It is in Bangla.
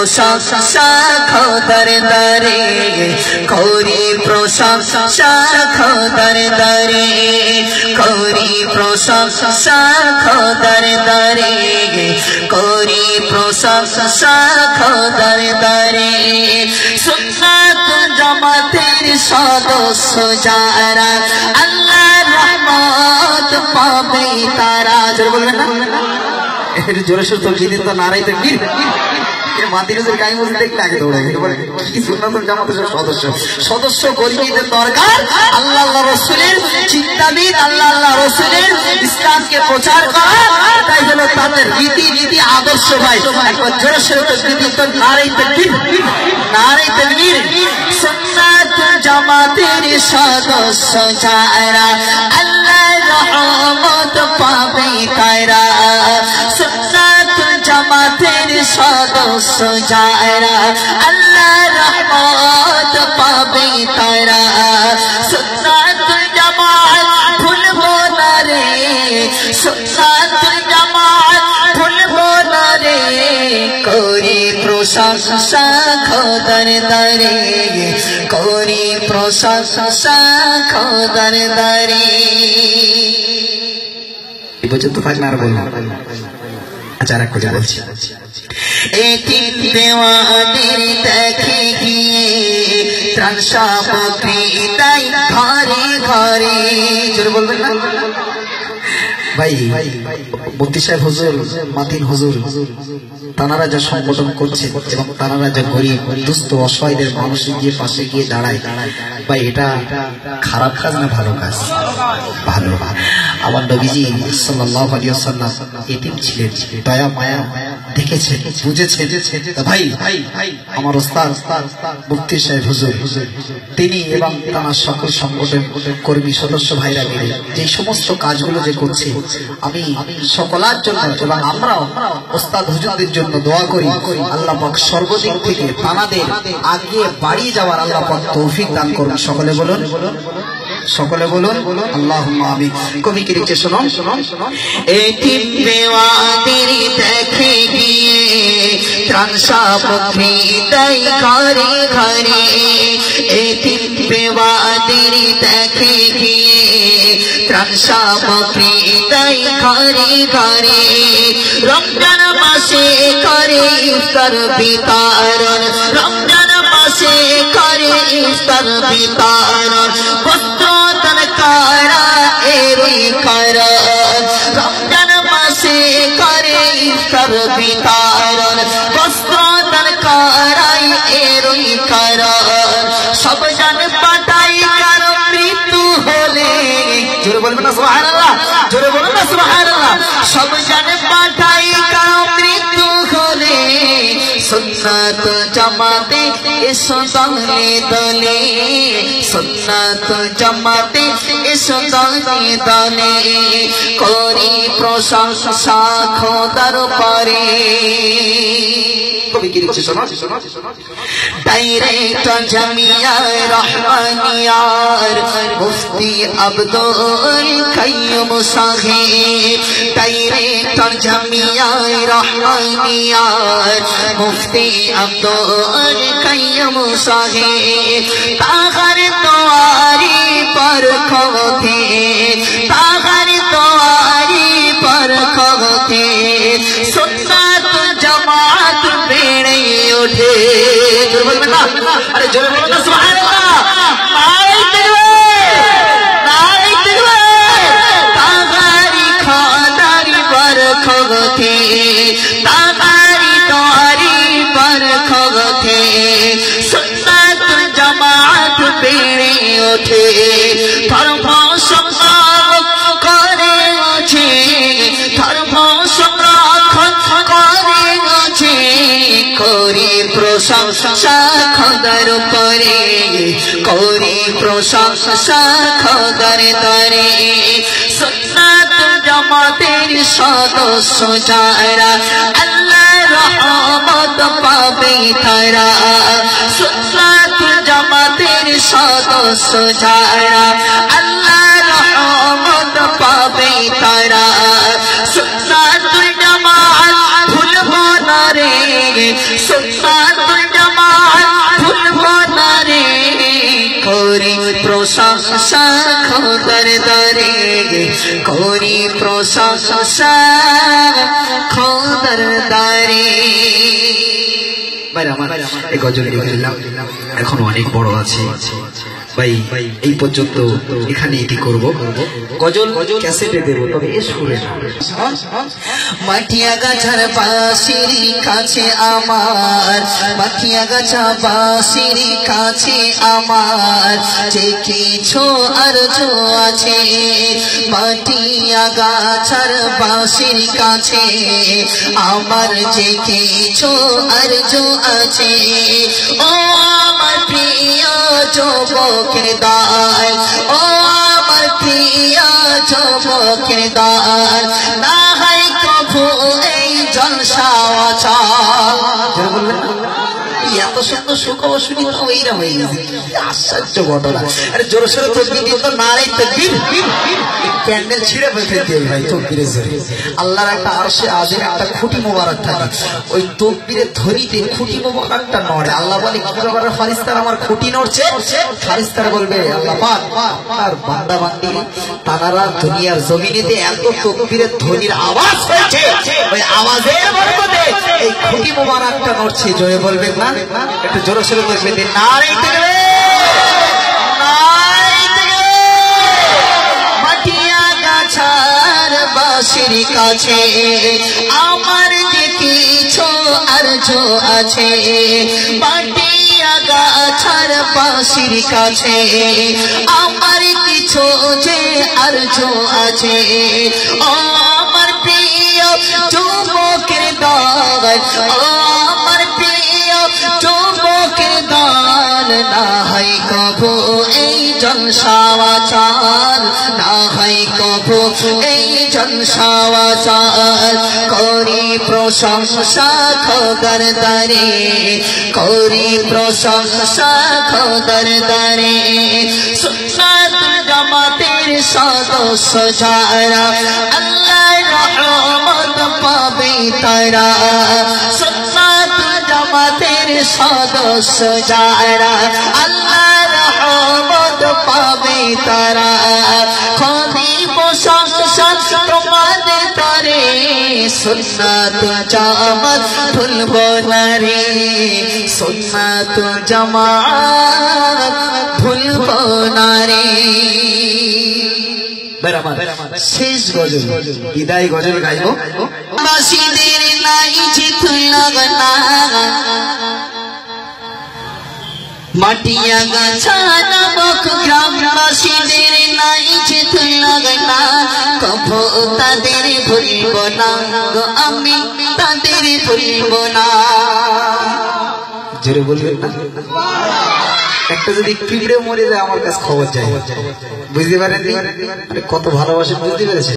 প্রশংসা খোদার দরে, করি প্রশংসা খোদার দরে, করি প্রশংসা খোদার দরে, করি প্রশংসা খোদার দরে। সুন্নাত জামাতের সদস্য যারা, আল্লাহর রহমত পাবে তারা। জোরে বলবেন না? একটু জোরে সোরে তকবীর দিন তো, নারায়ে তাকবীর। মাদিনাতুল গায়ে মসজিদ দেখলে আগে দৌড়ায়। কি সুন্নাতুল জামাতের সদস্য, সদস্য কর্মীদের দরকার আল্লাহ আল্লাহ রসুলের চিন্তাবিদ, আল্লাহ আল্লাহ রসুলের ইসলামকে প্রচার করা, তাই হলো তাদের রীতি নীতি আদর্শ। ভাই একবার জোরে সোরে তকবীর দিন তো, নারায়ে তাকবীর, নারায়ে তাকবীর। সুন্নাতুল জামাতের সদস্য যারা, আল্লাহর রহমত পাবে তারা। সুন্নাতুল জামাতের সদস্য যারা, আল্লাহর রহমত পাবে তারা। সুন্নাতুল জামাত ভুলবো না রে, সুন্নাতুল জামাত ভুলবো না রে, করি প্রশংসা খোদার দরে, করি প্রশংসা খোদার দরে। এই পর্যন্ত পারলে আর বললাম। আচ্ছা আর এক কথা বলছি, এতিম দেওয়াদের দেখে গিয়ে ত্রাণ সামগ্রী দেয় ঘরে ঘরে। জোরে বলবেন না? ভাই মুফতি সাহেব হুজুর, মাতিন হুজুর, তানারা যা সংগঠন করছে এবং তানারা যা গরিব দুস্থ অসহায়দের মানুষের গিয়ে পাশে গিয়ে দাঁড়ায়, ভাই এটা খারাপ কাজ না ভালো কাজ? ভালো। আমার নবীজি সাল্লাল্লাহু আলাইহি ওয়াসাল্লাম এতিম ছিলেন, দয়া মায়া দেখেছে, বুঝেছে। ভাই আমার ওস্তাদ মুফতি সাহেব হুজুর, তিনি এবং তার সকল সংগঠন কর্মী সদস্য ভাইরা মিলে যে সমস্ত কাজগুলো যে করছে, আমি সকলের জন্য এবং আমরাও ওস্তাদ হুজুরদের জন্য দোয়া করি, আল্লাহ পাক সর্বদিক থেকে তানাদের আগে বাড়িয়ে যাওয়ার আল্লাহ পাক তৌফিক দান করুন। সকলে বলুন, সকলে বলুন আল্লাহুম্মা আমিন। কবি কি লিখছে শুনুন, এতিম দেওয়াদের দেখে গিয়ে ত্রাণ সামগ্রী দেয় ঘরে ঘরে, এতিম দেওয়াদের দেখে গিয়ে ত্রাণ সামগ্রী দেয় ঘরে ঘরে। রমজান মাসে করে ইফতার বিতরণ, রমজান মাসে করে ইফতার বিতরণ, বস্ত্র দান করা এরই কারণ। রমজান মাসে করে ইফতার বিতরণ, বস্ত্র দান করাই এরই কারণ। সব জান পাঠাই কারো মৃত্যু হলে, জোরে বলবেন না সুবহানাল্লাহ, জোরে বলবেন না সুবহানাল্লাহ। সব জান পাঠাই কারো মৃত্যু হলে, সুন্নাত জামাতে এসো দলে দলে, সুন্নাত জামাতে এসো দলে দলে, করি প্রশংসা খোদার পরে। কবি কি লিখছে শোনো, ডাইরেক্টর জামিয়া রহমানিয়ার মুফতি আব্দুল কাইয়ুম সাহেব, ডাইরেক্টর জামিয়া রহমানিয়ার মুফতি আব্দুল কাইয়ুম সাহেব, তাহার দুয়ারি पर खोते, तागर दुआरी पर खोते, सुन्नत जमात बेड़े उठे। अरे जोर बोलो ना सुभान अल्लाह, नारे तकबीर, तागारी खादारी पर खोते, तागारी दुआरी पर खोते, सुन्नत जमात बेड़े उठे। धर्म संरक्षण करे আছে, ধর্ম সংরক্ষণ করে আছে, করি প্রশংসা খোদার উপরে, করি প্রশংসা খোদার দরে। সুন্নাত জামাতের সদস্য যারা, আল্লাহর রহমত পাবে তারা। সুন্নাত জামাতের সদস্য যারা, আল্লাহর রহমত পাবে তারা। সুন্নাত জামাত ভুলবো না রে, সুন্নাত প্রশংসা খোদার দরে করি প্রশংসা খোদার দরে। এই গজল লিখলাম, এখন অনেক বড় আছে ভাই, এই পর্যন্ত এখানে এটি করব। গজল ক্যাসেটে দেব, তবে এ সুরে না। মাটিয়া গাছার বাঁশির কাছে আমার, মাটিয়া গাছা বাঁশির কাছে আমার যে কিছু আরজু আছে, মাটিয়া গাছার বাঁশির কাছে আমার যে কিছু আরজু আছে। ও আমার প্রিয় যুবকের দল, ও আমার প্রিয় যুবকের দল, না হয় কভু এই জলসা এত সুন্দর সুখবর শুনি এইরা হয়ে গেছে, আশ্চর্য ঘটনা। আরে জোর সোরে তকবীর দিত না, রে তকবীর প্যান্ডেল ছিঁড়ে ফেলতে দেবে ভাই তকবীরের জোরে। আল্লাহর একটা আরশে আযীম একটা খুঁটি মোবারক থাকে, ওই তকবীরের ধরিতে খুঁটি মোবারকটা নড়ে। আল্লাহ বলে কি ব্যাপার ফারিস্তার আমার খুঁটি নড়ছে? ফারিস্তার বলবে আল্লাহ পাক আর বান্দা বান্দি তারা দুনিয়ার জমিনেতে এত তকবীরের ধ্বনির আওয়াজ হয়েছে, ওই আওয়াজের বরকতে এই খুঁটি মোবারকটা নড়ছে। জয় বলবেন না? একটু জোরে সোরে বলবেন নারে তাকবীর, নারে তাকবীর। মাটিয়া গাছার বাঁশির কাছে আমার যে কিছু আরজু আছে, মাটিয়া গাছার বাঁশির কাছে আমার কিছু যে আরজু আছে। ও আমার প্রিয় যুবকের দল, ও আমার প্রিয় যুবকের দল, না হয় কভু এই জলসাওয়াচার, না হয় কভু এই জলসাওয়াচার করি প্রশংসা খোদার দরে, করি প্রশংসা খোদার দরে। সুন্নাত জামাতের সদস্য যারা আল্লাহর রহমত পাবে তারা, সুন্নাত জামাতের সদস্য যারা আল্লাহর রহমত পাবে তারা। খোদি প্রশংসা তোমাদের তরে, সুন্নাত জামাত ভুলব না রে, সুন্নাত জামাত ভুলব না রে। শেষ গজল, বিদায় গজল গাইব। বাসীদের নাই চিত লাগনা, মাটিয়া গাছা নামক গ্রামবাসীদের নাই চিত লাগনা, কভু তাদের ভুলব না গো, আমি তাদের ভুলব না। জোরে বলবেন না? একটা যদি পিঁপড়ে মরে যায় আমার কাছে খবর যায়, বুঝতে পারেন কত ভালোবাসে, বুঝতে পেরেছে?